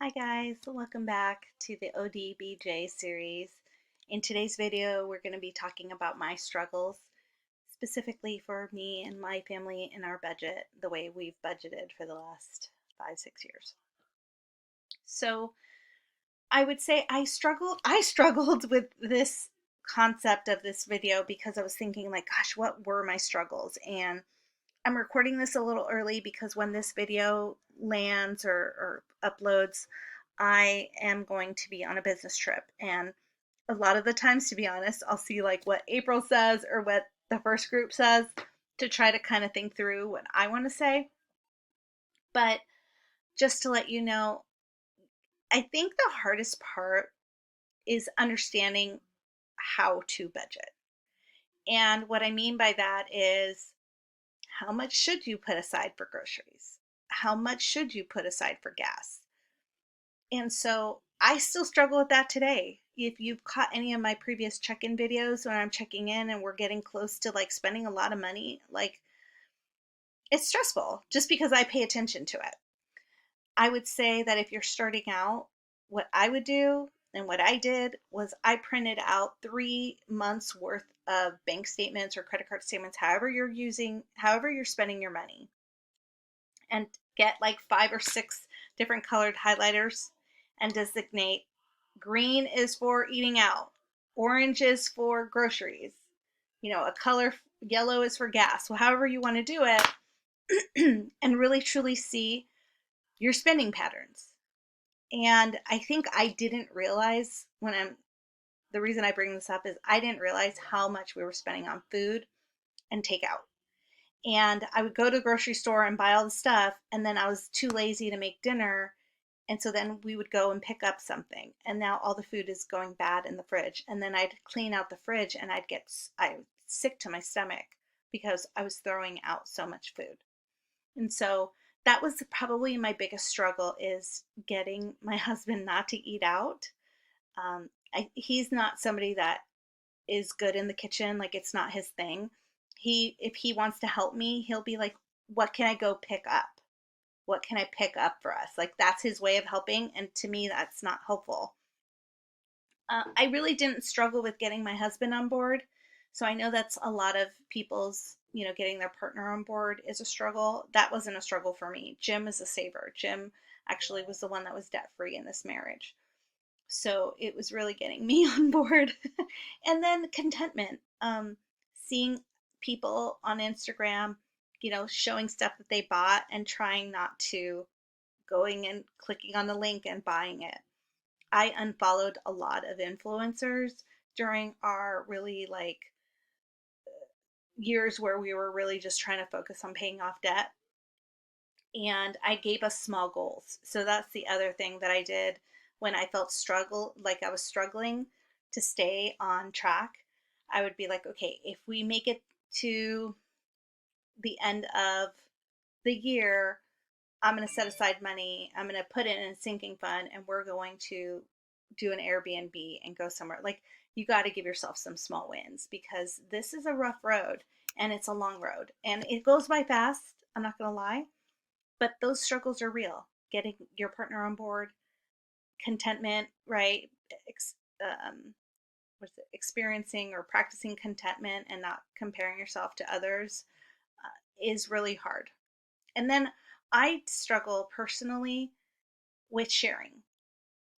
Hi guys, welcome back to the ODBJ series. In today's video, we're going to be talking about my struggles, specifically for me and my family and our budget, the way we've budgeted for the last 5, 6 years. So I would say I struggled with this concept of this video because I was thinking like, gosh, what were my struggles? And I'm recording this a little early because when this video lands or uploads, I am going to be on a business trip. And a lot of the times, to be honest, I'll see like what April says or what the first group says to try to kind of think through what I want to say. But just to let you know, I think the hardest part is understanding how to budget. And what I mean by that is, how much should you put aside for groceries? How much should you put aside for gas? And so I still struggle with that today. If you've caught any of my previous check-in videos when I'm checking in and we're getting close to like spending a lot of money, like it's stressful just because I pay attention to it. I would say that if you're starting out, what I would do and what I did was I printed out 3 months worth of bank statements or credit card statements, however you're spending your money, and get like 5 or 6 different colored highlighters and designate green is for eating out, orange is for groceries, a color yellow is for gas. So however you want to do it, and really truly see your spending patterns. And I think I didn't realize the reason I bring this up is I didn't realize how much we were spending on food and takeout. And I would go to the grocery store and buy all the stuff, and then I was too lazy to make dinner. And so then we would go and pick up something, and now all the food is going bad in the fridge. And then I'd clean out the fridge, and I was sick to my stomach because I was throwing out so much food. And so that was probably my biggest struggle, is getting my husband not to eat out. He's not somebody that is good in the kitchen. Like, it's not his thing. If he wants to help me, he'll be like, what can I go pick up? What can I pick up for us? Like, that's his way of helping. And to me, that's not helpful. I really didn't struggle with getting my husband on board. So I know that's a lot of people's, getting their partner on board is a struggle. That wasn't a struggle for me. Jim is a saver. Jim actually was the one that was debt free in this marriage. So it was really getting me on board. And then contentment, seeing people on Instagram, showing stuff that they bought and trying not to going and clicking on the link and buying it. I unfollowed a lot of influencers during our really like years where we were really just trying to focus on paying off debt. And I gave us small goals. So that's the other thing that I did when I felt like I was struggling to stay on track. I would be like, okay, if we make it to the end of the year, I'm going to set aside money. I'm going to put it in a sinking fund, and we're going to do an Airbnb and go somewhere. Like, you got to give yourself some small wins because this is a rough road and it's a long road and it goes by fast. I'm not going to lie, but those struggles are real. Getting your partner on board, contentment, right? What's it? Experiencing or practicing contentment and not comparing yourself to others is really hard. And then I struggle personally with sharing.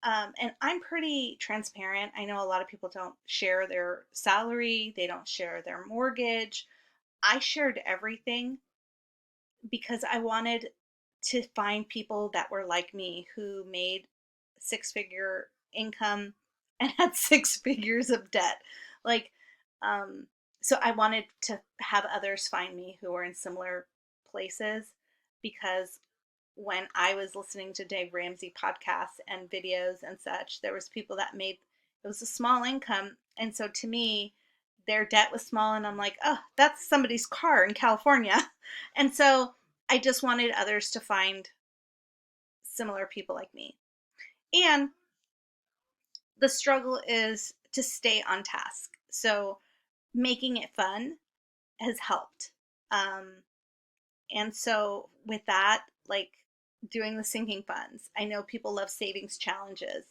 And I'm pretty transparent. I know a lot of people don't share their salary, they don't share their mortgage. I shared everything because I wanted to find people that were like me who made 6-figure income and had 6 figures of debt. Like, so I wanted to have others find me who were in similar places, because when I was listening to Dave Ramsey podcasts and videos and such, there was people that made, it was a small income. And so to me, their debt was small. And I'm like, oh, that's somebody's car in California. And so I just wanted others to find similar people like me. And the struggle is to stay on task. So making it fun has helped. And so with that, like, doing the sinking funds. I know people love savings challenges.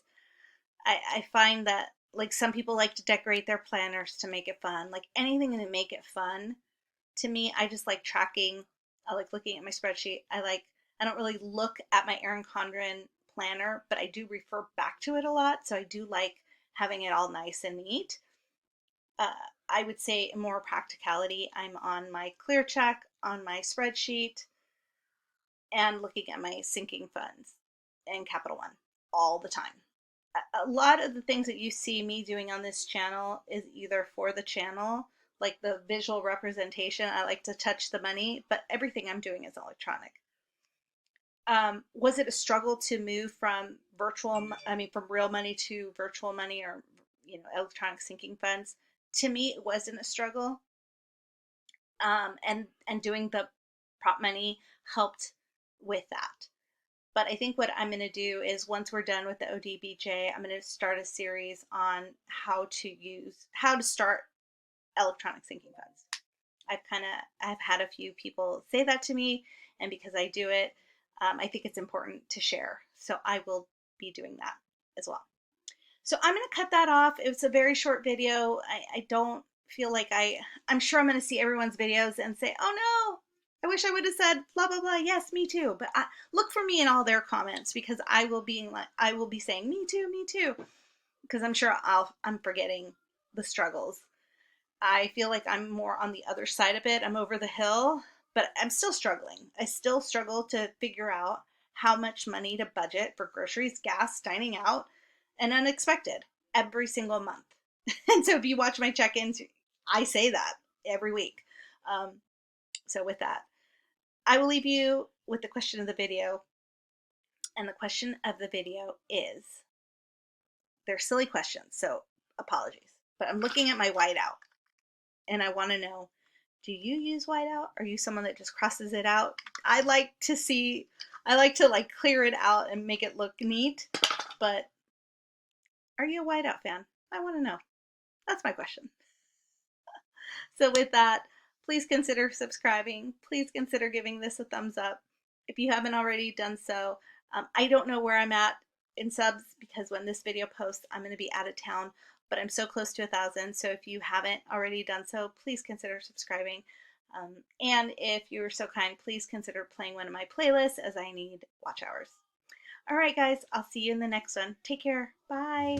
I find that like some people like to decorate their planners to make it fun. Like anything to make it fun. To me, I just like tracking. I like looking at my spreadsheet. I don't really look at my Erin Condren planner, but I do refer back to it a lot. So I do like having it all nice and neat. Uh, I would say more practicality. I'm on my clear check on my spreadsheet and looking at my sinking funds and Capital One all the time. A lot of the things that you see me doing on this channel is either for the channel, like the visual representation. I like to touch the money, but everything I'm doing is electronic. Was it a struggle to move from from real money to virtual money, or electronic sinking funds? To me, it wasn't a struggle. And doing the prop money helped with that. But I think what I'm going to do is once we're done with the ODBJ, I'm going to start a series on how to start electronic sinking funds. I've had a few people say that to me, and because I do it, I think it's important to share. So I will be doing that as well. So I'm going to cut that off. It was a very short video. I don't feel like I'm sure I'm going to see everyone's videos and say, oh no, I wish I would have said blah, blah, blah. Yes, me too. But look for me in all their comments, because I will be saying me too, because I'm sure I'm forgetting the struggles. I feel like I'm more on the other side of it. I'm over the hill, but I'm still struggling. I still struggle to figure out how much money to budget for groceries, gas, dining out, and unexpected every single month. And so if you watch my check-ins, I say that every week. So with that, I will leave you with the question of the video. And the question of the video is, they're silly questions, so apologies. But I'm looking at my whiteout and I want to know, do you use whiteout? Are you someone that just crosses it out? I like to like clear it out and make it look neat, but are you a whiteout fan? I want to know. That's my question. So with that, please consider subscribing. Please consider giving this a thumbs up if you haven't already done so. I don't know where I'm at in subs, because when this video posts, I'm going to be out of town, but I'm so close to 1,000. So if you haven't already done so, please consider subscribing. And if you're so kind, please consider playing one of my playlists, as I need watch hours. All right, guys, I'll see you in the next one. Take care. Bye.